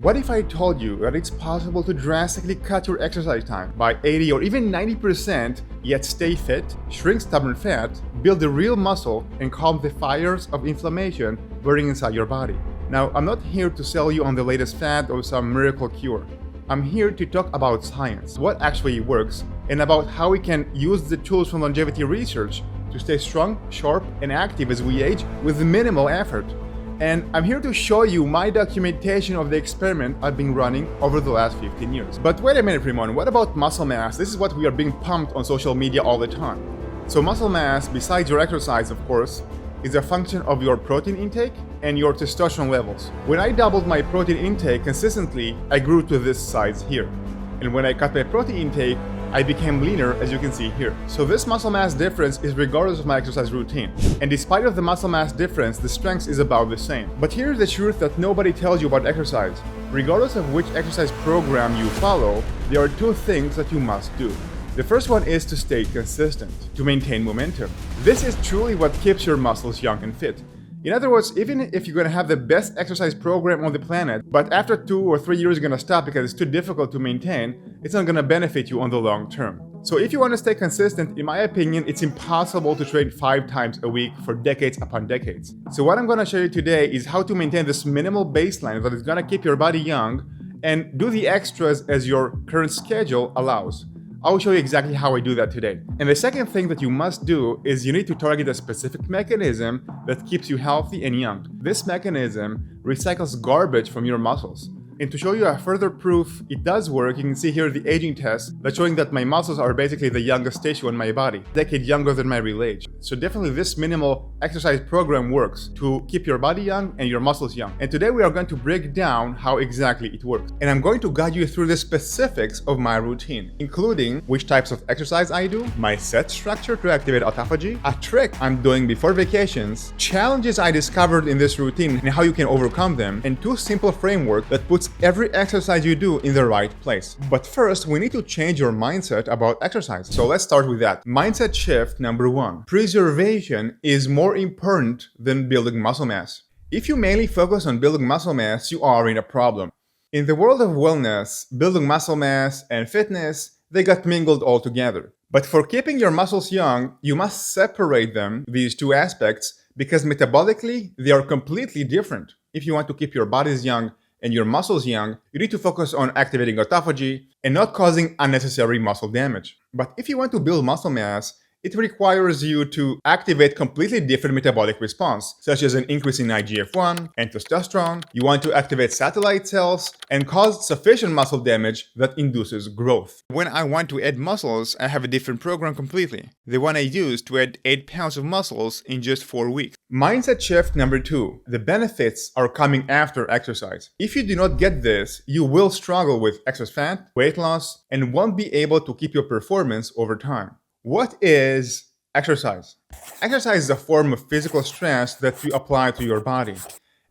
What if I told you that it's possible to drastically cut your exercise time by 80 or even 90%, yet stay fit, shrink stubborn fat, build the real muscle, and calm the fires of inflammation burning inside your body? Now, I'm not here to sell you on the latest fad or some miracle cure. I'm here to talk about science, what actually works, and about how we can use the tools from longevity research to stay strong, sharp, and active as we age with minimal effort. And I'm here to show you my documentation of the experiment I've been running over the last 15 years. But wait a minute, Rimon, what about muscle mass? This is what we are being pumped on social media all the time. So muscle mass, besides your exercise, of course, is a function of your protein intake and your testosterone levels. When I doubled my protein intake consistently, I grew to this size here. And when I cut my protein intake, I became leaner, as you can see here. So this muscle mass difference is regardless of my exercise routine. And despite of the muscle mass difference, the strength is about the same. But here's the truth that nobody tells you about exercise. Regardless of which exercise program you follow, there are two things that you must do. The first one is to stay consistent, to maintain momentum. This is truly what keeps your muscles young and fit. In other words, even if you're going to have the best exercise program on the planet, but after 2 or 3 years you're going to stop because it's too difficult to maintain, it's not going to benefit you on the long term. So if you want to stay consistent, in my opinion, it's impossible to train 5 times a week for decades upon decades. So what I'm going to show you today is how to maintain this minimal baseline that is going to keep your body young and do the extras as your current schedule allows. I'll show you exactly how I do that today. And the second thing that you must do is you need to target a specific mechanism that keeps you healthy and young. This mechanism recycles garbage from your muscles. And to show you a further proof it does work, you can see here the aging test that's showing that my muscles are basically the youngest tissue in my body, a decade younger than my real age. So definitely this minimal exercise program works to keep your body young and your muscles young. And today we are going to break down how exactly it works. And I'm going to guide you through the specifics of my routine, including which types of exercise I do, my set structure to activate autophagy, a trick I'm doing before vacations, challenges I discovered in this routine and how you can overcome them, and 2 simple frameworks that puts every exercise you do in the right place. But first, we need to change your mindset about exercise. So let's start with that. Mindset shift number 1. Preservation is more important than building muscle mass. If you mainly focus on building muscle mass, you are in a problem. In the world of wellness, building muscle mass and fitness, they got mingled all together. But for keeping your muscles young, you must separate them, these 2 aspects, because metabolically, they are completely different. If you want to keep your bodies young and your muscles young, you need to focus on activating autophagy and not causing unnecessary muscle damage. But if you want to build muscle mass, it requires you to activate completely different metabolic response, such as an increase in IGF-1 and testosterone. You want to activate satellite cells and cause sufficient muscle damage that induces growth. When I want to add muscles, I have a different program completely. The one I use to add 8 pounds of muscles in just 4 weeks. Mindset shift number 2. The benefits are coming after exercise. If you do not get this, you will struggle with excess fat, weight loss, and won't be able to keep your performance over time. What is exercise? Exercise is a form of physical stress that you apply to your body,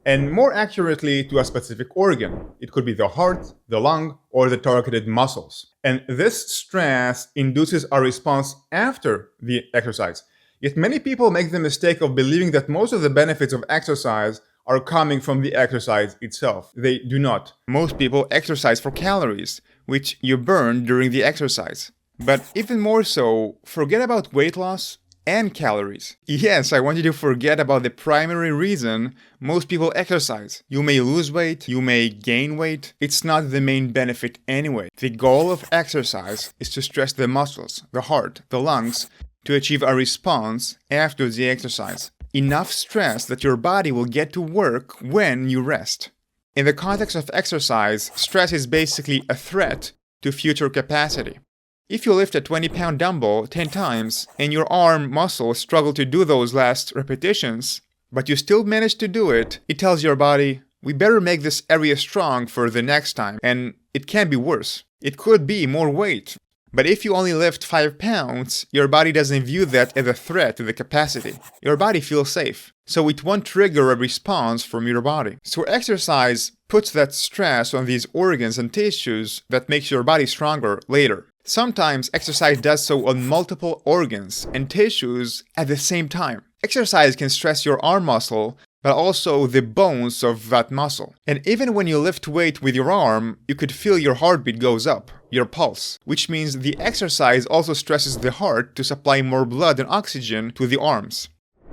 and more accurately to a specific organ. It could be the heart, the lung, or the targeted muscles. And this stress induces a response after the exercise. Yet many people make the mistake of believing that most of the benefits of exercise are coming from the exercise itself. They do not. Most people exercise for calories, which you burn during the exercise. But even more so, forget about weight loss and calories. Yes, I want you to forget about the primary reason most people exercise. You may lose weight, you may gain weight. It's not the main benefit anyway. The goal of exercise is to stress the muscles, the heart, the lungs, to achieve a response after the exercise. Enough stress that your body will get to work when you rest. In the context of exercise, stress is basically a threat to future capacity. If you lift a 20-pound dumbbell 10 times and your arm muscles struggle to do those last repetitions, but you still manage to do it, it tells your body, we better make this area strong for the next time, and it can be worse. It could be more weight. But if you only lift 5 pounds, your body doesn't view that as a threat to the capacity. Your body feels safe, so it won't trigger a response from your body. So exercise puts that stress on these organs and tissues that makes your body stronger later. Sometimes exercise does so on multiple organs and tissues at the same time. Exercise can stress your arm muscle but also the bones of that muscle. And even when you lift weight with your arm, you could feel your heartbeat goes up, your pulse, which means the exercise also stresses the heart to supply more blood and oxygen to the arms.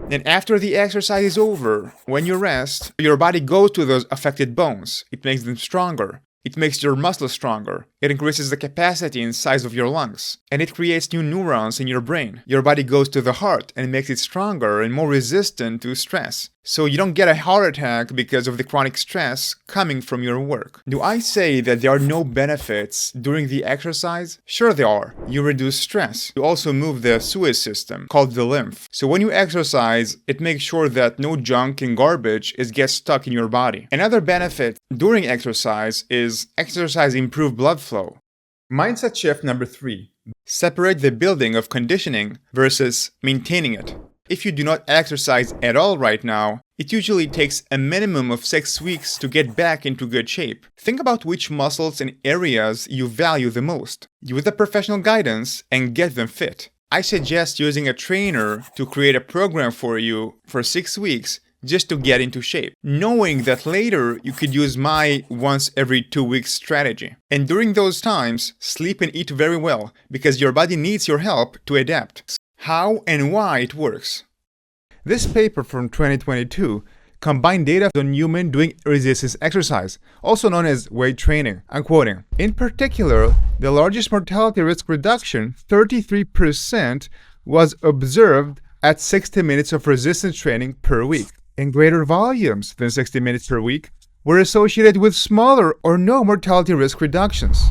And after the exercise is over, when you rest, your body goes to those affected bones. It makes them stronger. It makes your muscles stronger. It increases the capacity and size of your lungs. And it creates new neurons in your brain. Your body goes to the heart and makes it stronger and more resistant to stress. So you don't get a heart attack because of the chronic stress coming from your work. Do I say that there are no benefits during the exercise? Sure there are. You reduce stress. You also move the sewage system, called the lymph. So when you exercise, it makes sure that no junk and garbage gets stuck in your body. Another benefit during exercise is exercise improves blood flow. Mindset shift number 3. Separate the building of conditioning versus maintaining it. If you do not exercise at all right now, it usually takes a minimum of 6 weeks to get back into good shape. Think about which muscles and areas you value the most. Use the professional guidance and get them fit. I suggest using a trainer to create a program for you for 6 weeks just to get into shape, knowing that later you could use my once every 2 weeks strategy. And during those times, sleep and eat very well because your body needs your help to adapt. How and why it works. This paper from 2022 combined data on human doing resistance exercise, also known as weight training. I'm quoting. In particular, the largest mortality risk reduction, 33%, was observed at 60 minutes of resistance training per week. And greater volumes than 60 minutes per week were associated with smaller or no mortality risk reductions.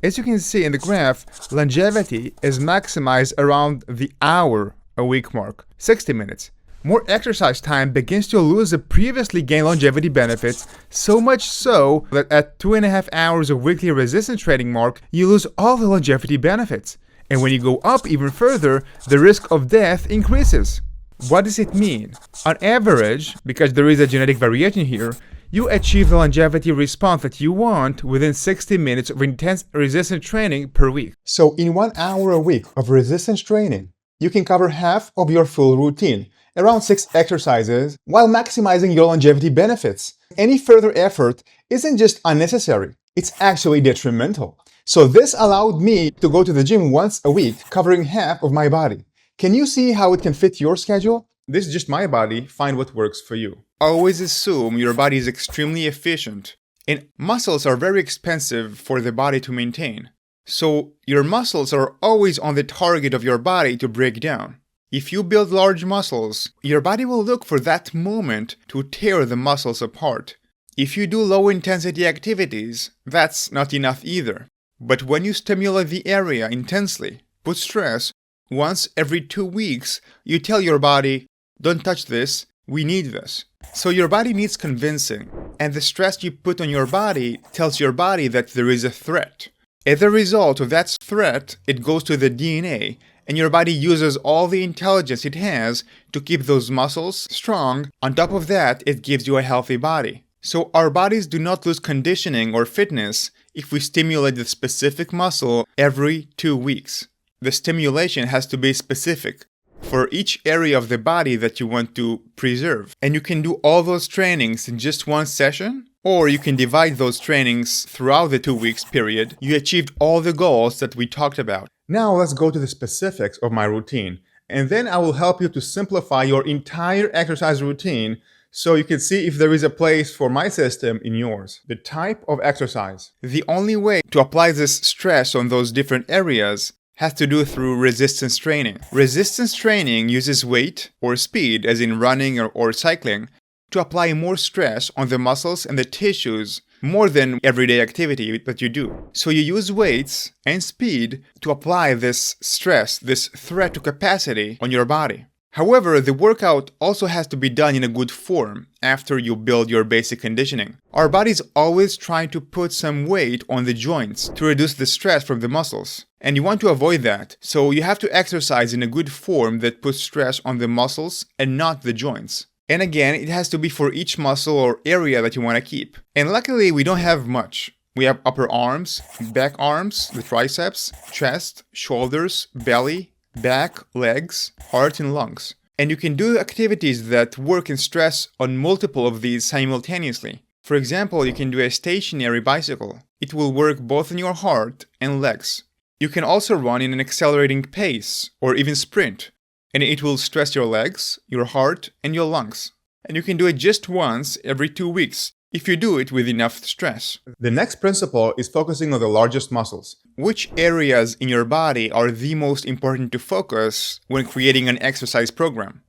As you can see in the graph, longevity is maximized around the hour-a-week mark, 60 minutes. More exercise time begins to lose the previously gained longevity benefits, so much so that at 2.5 hours of weekly resistance training mark, you lose all the longevity benefits. And when you go up even further, the risk of death increases. What does it mean? On average, because there is a genetic variation here, you achieve the longevity response that you want within 60 minutes of intense resistance training per week. So in 1 hour a week of resistance training, you can cover half of your full routine, around 6 exercises, while maximizing your longevity benefits. Any further effort isn't just unnecessary, it's actually detrimental. So this allowed me to go to the gym once a week, covering half of my body. Can you see how it can fit your schedule? This is just my body, find what works for you. Always assume your body is extremely efficient, and muscles are very expensive for the body to maintain. So your muscles are always on the target of your body to break down. If you build large muscles, your body will look for that moment to tear the muscles apart. If you do low-intensity activities, that's not enough either. But when you stimulate the area intensely, put stress, once every 2 weeks, you tell your body, don't touch this, we need this. So your body needs convincing, and the stress you put on your body tells your body that there is a threat. As a result of that threat, it goes to the DNA, and your body uses all the intelligence it has to keep those muscles strong. On top of that, it gives you a healthy body. So our bodies do not lose conditioning or fitness if we stimulate the specific muscle every 2 weeks. The stimulation has to be specific for each area of the body that you want to preserve. And you can do all those trainings in just one session, or you can divide those trainings throughout the 2 weeks period. You achieved all the goals that we talked about. Now let's go to the specifics of my routine, and then I will help you to simplify your entire exercise routine so you can see if there is a place for my system in yours. The type of exercise. The only way to apply this stress on those different areas has to do through resistance training. Resistance training uses weight or speed, as in running or cycling, to apply more stress on the muscles and the tissues more than everyday activity that you do. So you use weights and speed to apply this stress, this threat to capacity on your body. However, the workout also has to be done in a good form after you build your basic conditioning. Our body's always trying to put some weight on the joints to reduce the stress from the muscles. And you want to avoid that, so you have to exercise in a good form that puts stress on the muscles and not the joints. And again, it has to be for each muscle or area that you want to keep. And luckily, we don't have much. We have upper arms, back arms, the triceps, chest, shoulders, belly, back, legs, heart, and lungs. And you can do activities that work in stress on multiple of these simultaneously. For example, you can do a stationary bicycle. It will work both on your heart and legs. You can also run in an accelerating pace or even sprint, and it will stress your legs, your heart, and your lungs. And you can do it just once every 2 weeks if you do it with enough stress. The next principle is focusing on the largest muscles. Which areas in your body are the most important to focus when creating an exercise program?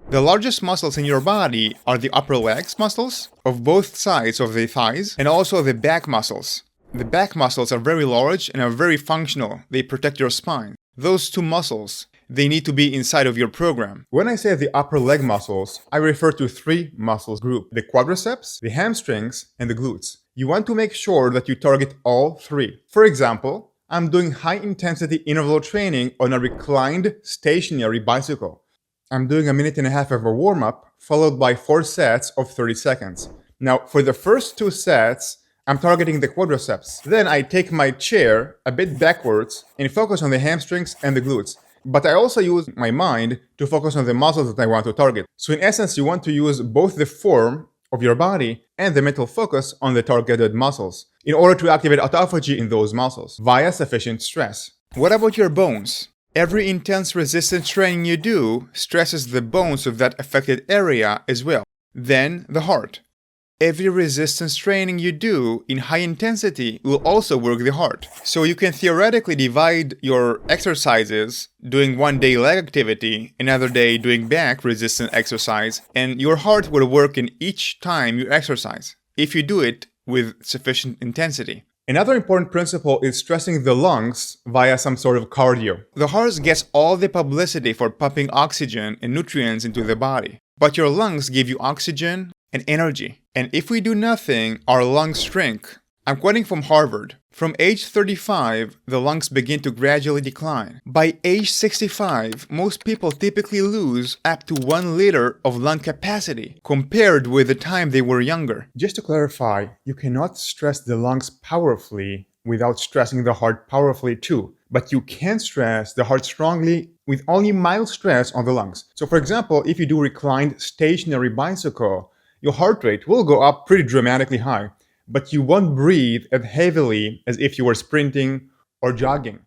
The largest muscles in your body are the upper legs muscles of both sides of the thighs and also the back muscles. The back muscles are very large and are very functional. They protect your spine. Those two muscles, they need to be inside of your program. When I say the upper leg muscles, I refer to 3 muscles group: the quadriceps, the hamstrings, and the glutes. You want to make sure that you target all 3. For example, I'm doing high-intensity interval training on a reclined stationary bicycle. I'm doing 1.5 minutes of a warm-up, followed by 4 sets of 30 seconds. Now, for the first 2 sets, I'm targeting the quadriceps. Then I take my chair a bit backwards and focus on the hamstrings and the glutes. But I also use my mind to focus on the muscles that I want to target. So in essence, you want to use both the form of your body and the mental focus on the targeted muscles in order to activate autophagy in those muscles via sufficient stress. What about your bones? Every intense resistance training you do stresses the bones of that affected area as well. Then the heart. Every resistance training you do in high intensity will also work the heart. So you can theoretically divide your exercises, doing one day leg activity, another day doing back resistance exercise, and your heart will work in each time you exercise, if you do it with sufficient intensity. Another important principle is stressing the lungs via some sort of cardio. The heart gets all the publicity for pumping oxygen and nutrients into the body, but your lungs give you oxygen and energy. And if we do nothing, our lungs shrink. I'm quoting from Harvard. From age 35, the lungs begin to gradually decline. By age 65, most people typically lose up to 1 liter of lung capacity compared with the time they were younger. Just to clarify, you cannot stress the lungs powerfully without stressing the heart powerfully too. But you can stress the heart strongly with only mild stress on the lungs. So for example, if you do reclined stationary bicycle, your heart rate will go up pretty dramatically high, but you won't breathe as heavily as if you were sprinting or jogging.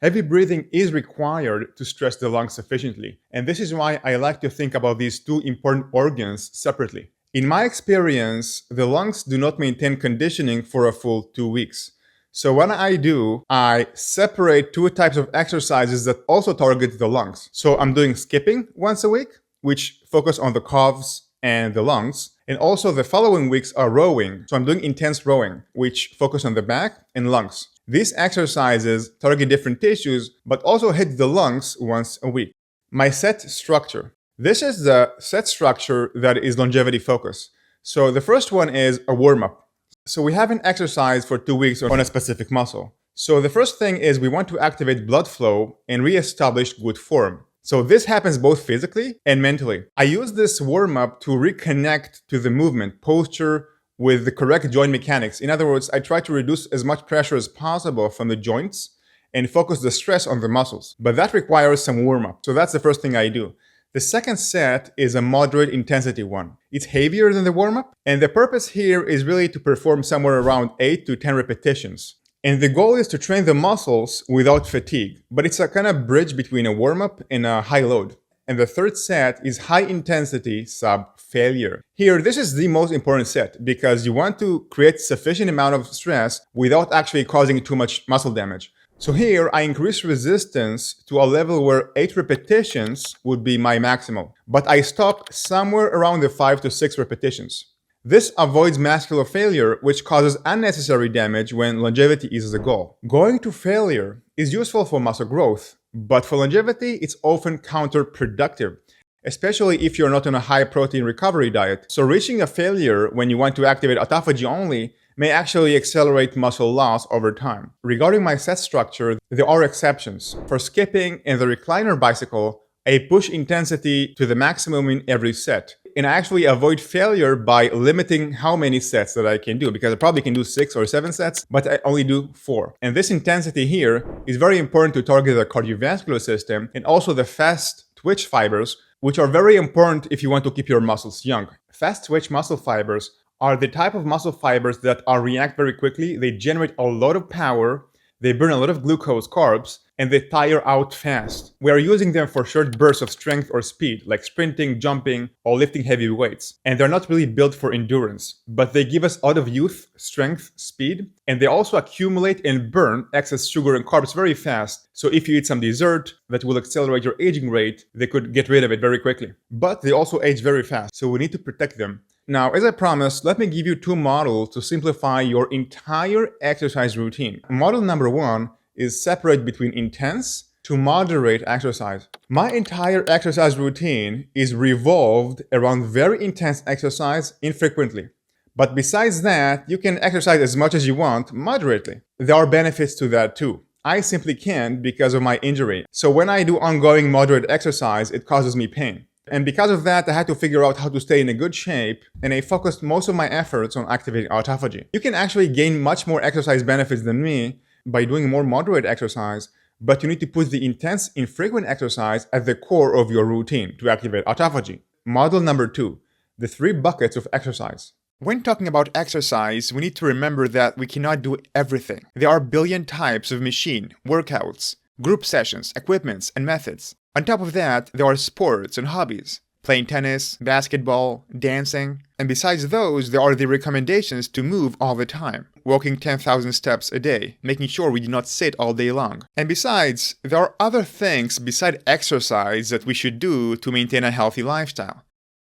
Heavy breathing is required to stress the lungs sufficiently, and this is why I like to think about these 2 important organs separately. In my experience, the lungs do not maintain conditioning for a full 2 weeks. So what I separate 2 types of exercises that also target the lungs. So I'm doing skipping once a week, which focus on the calves and the lungs. And also the following weeks are rowing. So I'm doing intense rowing, which focus on the back and lungs. These exercises target different tissues, but also hit the lungs once a week. My set structure. This is the set structure that is longevity focused. So the first one is a warm-up. So we haven't exercised for 2 weeks on a specific muscle. So the first thing is we want to activate blood flow and reestablish good form. So this happens both physically and mentally. I use this warm-up to reconnect to the movement, posture, with the correct joint mechanics. In other words, I try to reduce as much pressure as possible from the joints and focus the stress on the muscles. But that requires some warm-up. So that's the first thing I do. The second set is a moderate intensity one. It's heavier than the warm-up, and the purpose here is really to perform somewhere around 8 to 10 repetitions. And the goal is to train the muscles without fatigue, but it's a kind of bridge between a warm-up and a high load. And the third set is high intensity sub failure. Here, this is the most important set because you want to create sufficient amount of stress without actually causing too much muscle damage. So here, I increase resistance to a level where 8 repetitions would be my maximal, but I stop somewhere around the 5 to 6 repetitions. This avoids muscular failure, which causes unnecessary damage when longevity is the goal. Going to failure is useful for muscle growth, but for longevity, it's often counterproductive, especially if you're not on a high protein recovery diet. So reaching a failure when you want to activate autophagy only may actually accelerate muscle loss over time. Regarding my set structure, there are exceptions. For skipping and the recliner bicycle, I push intensity to the maximum in every set. And I actually avoid failure by limiting how many sets that I can do, because I probably can do 6 or 7 sets, but I only do 4. And this intensity here is very important to target the cardiovascular system and also the fast twitch fibers, which are very important if you want to keep your muscles young. Fast twitch muscle fibers are the type of muscle fibers that react very quickly. They generate a lot of power, they burn a lot of glucose, carbs, and they tire out fast. We are using them for short bursts of strength or speed, like sprinting, jumping, or lifting heavy weights. And they're not really built for endurance, but they give us a lot of youth, strength, speed, and they also accumulate and burn excess sugar and carbs very fast. So if you eat some dessert that will accelerate your aging rate, they could get rid of it very quickly. But they also age very fast, so we need to protect them. Now, as I promised, let me give you 2 models to simplify your entire exercise routine. Model number 1 is separate between intense to moderate exercise. My entire exercise routine is revolved around very intense exercise infrequently. But besides that, you can exercise as much as you want moderately. There are benefits to that too. I simply can't because of my injury. So when I do ongoing moderate exercise, it causes me pain. And because of that, I had to figure out how to stay in a good shape, and I focused most of my efforts on activating autophagy. You can actually gain much more exercise benefits than me by doing more moderate exercise, but you need to put the intense, infrequent exercise at the core of your routine to activate autophagy. Model number 2, the 3 buckets of exercise. When talking about exercise, we need to remember that we cannot do everything. There are a billion types of machine, workouts, group sessions, equipments, and methods. On top of that, there are sports and hobbies, playing tennis, basketball, dancing, and besides those, there are the recommendations to move all the time, walking 10,000 steps a day, making sure we do not sit all day long. And besides, there are other things beside exercise that we should do to maintain a healthy lifestyle.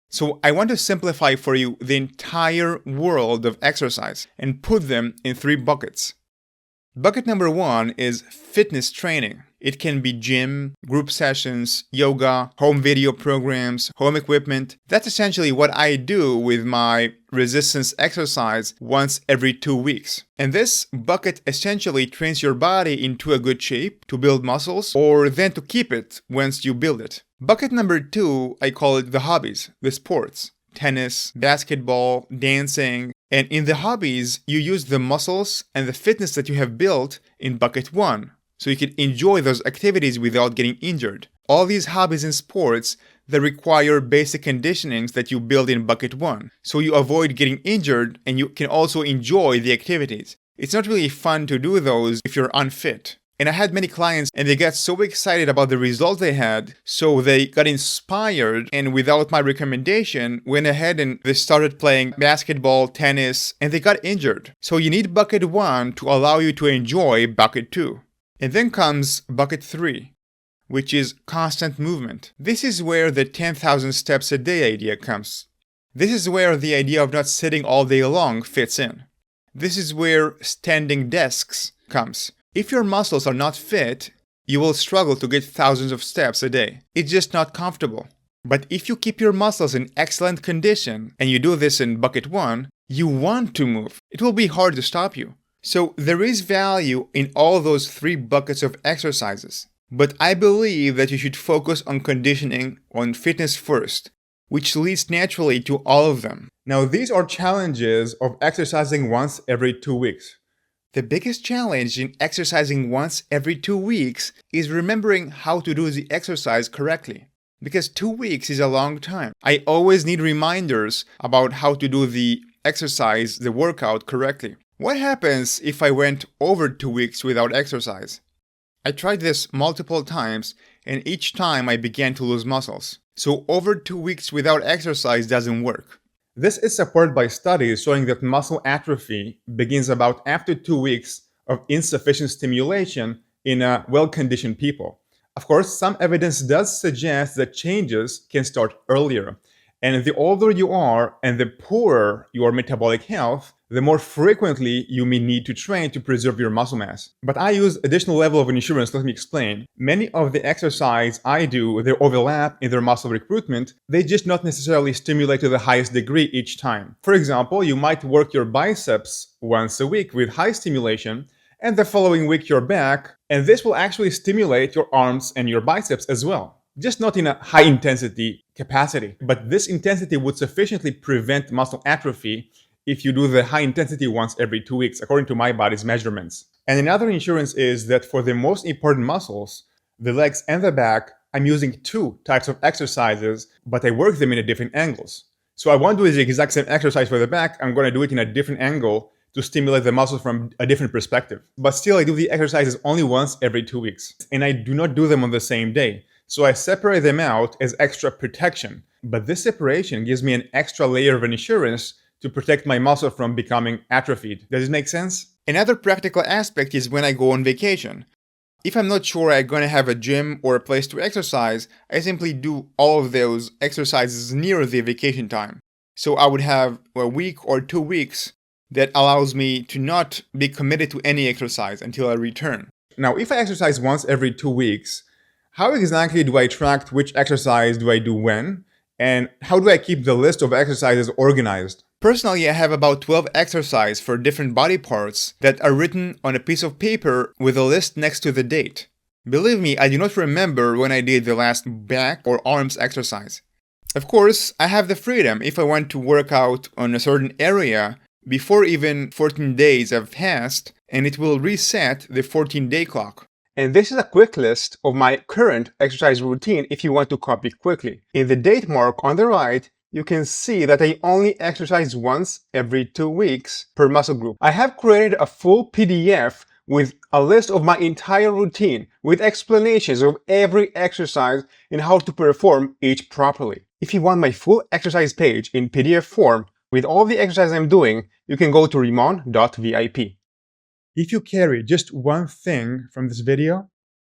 So I want to simplify for you the entire world of exercise and put them in 3 buckets. Bucket number 1 is fitness training. It can be gym, group sessions, yoga, home video programs, home equipment. That's essentially what I do with my resistance exercise once every 2 weeks. And this bucket essentially trains your body into a good shape to build muscles or then to keep it once you build it. Bucket number 2, I call it the hobbies, the sports. Tennis, basketball, dancing. And in the hobbies, you use the muscles and the fitness that you have built in bucket 1. So you can enjoy those activities without getting injured. All these hobbies and sports that require basic conditionings that you build in bucket 1. So you avoid getting injured and you can also enjoy the activities. It's not really fun to do those if you're unfit. And I had many clients and they got so excited about the results they had, so they got inspired and without my recommendation went ahead and they started playing basketball, tennis, and they got injured. So you need bucket 1 to allow you to enjoy bucket 2. And then comes bucket 3, which is constant movement. This is where the 10,000 steps a day idea comes. This is where the idea of not sitting all day long fits in. This is where standing desks comes. If your muscles are not fit, you will struggle to get thousands of steps a day. It's just not comfortable. But if you keep your muscles in excellent condition, and you do this in bucket 1, you want to move. It will be hard to stop you. So there is value in all those 3 buckets of exercises. But I believe that you should focus on conditioning, on fitness first, which leads naturally to all of them. Now, these are challenges of exercising once every 2 weeks. The biggest challenge in exercising once every 2 weeks is remembering how to do the exercise correctly. Because 2 weeks is a long time. I always need reminders about how to do the exercise, the workout correctly. What happens if I went over 2 weeks without exercise? I tried this multiple times and each time I began to lose muscles. So over 2 weeks without exercise doesn't work. This is supported by studies showing that muscle atrophy begins about after 2 weeks of insufficient stimulation in well-conditioned people. Of course, some evidence does suggest that changes can start earlier. And the older you are and the poorer your metabolic health, the more frequently you may need to train to preserve your muscle mass. But I use additional level of insurance, let me explain. Many of the exercise I do, they overlap in their muscle recruitment, they just not necessarily stimulate to the highest degree each time. For example, you might work your biceps once a week with high stimulation, and the following week your back, and this will actually stimulate your arms and your biceps as well. Just not in a high intensity capacity, but this intensity would sufficiently prevent muscle atrophy if you do the high intensity once every 2 weeks, according to my body's measurements. And another insurance is that for the most important muscles, the legs and the back, I'm using two types of exercises, but I work them in different angles. So I won't do the exact same exercise for the back, I'm going to do it in a different angle to stimulate the muscles from a different perspective. But still, I do the exercises only once every 2 weeks. And I do not do them on the same day. So I separate them out as extra protection. But this separation gives me an extra layer of insurance to protect my muscle from becoming atrophied. Does it make sense? Another practical aspect is when I go on vacation. If I'm not sure I'm going to have a gym or a place to exercise, I simply do all of those exercises near the vacation time. So I would have a week or 2 weeks that allows me to not be committed to any exercise until I return. Now, if I exercise once every 2 weeks, how exactly do I track which exercise do I do when? And how do I keep the list of exercises organized? Personally, I have about 12 exercises for different body parts that are written on a piece of paper with a list next to the date. Believe me, I do not remember when I did the last back or arms exercise. Of course, I have the freedom if I want to work out on a certain area before even 14 days have passed, and it will reset the 14-day clock. And this is a quick list of my current exercise routine if you want to copy quickly. In the date mark on the right, you can see that I only exercise once every 2 weeks per muscle group. I have created a full PDF with a list of my entire routine with explanations of every exercise and how to perform each properly. If you want my full exercise page in PDF form with all the exercises I'm doing, you can go to rimon.vip. If you carry just one thing from this video,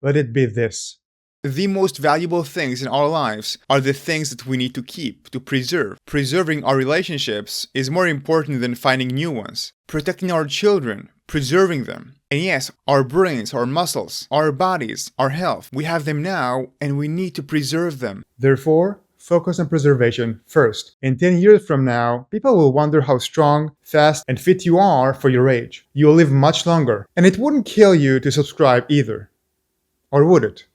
let it be this. The most valuable things in our lives are the things that we need to keep, to preserve. Preserving our relationships is more important than finding new ones. Protecting our children, preserving them. And yes, our brains, our muscles, our bodies, our health, we have them now and we need to preserve them. Therefore, focus on preservation first. In 10 years from now, people will wonder how strong, fast, and fit you are for your age. You will live much longer. And it wouldn't kill you to subscribe either. Or would it?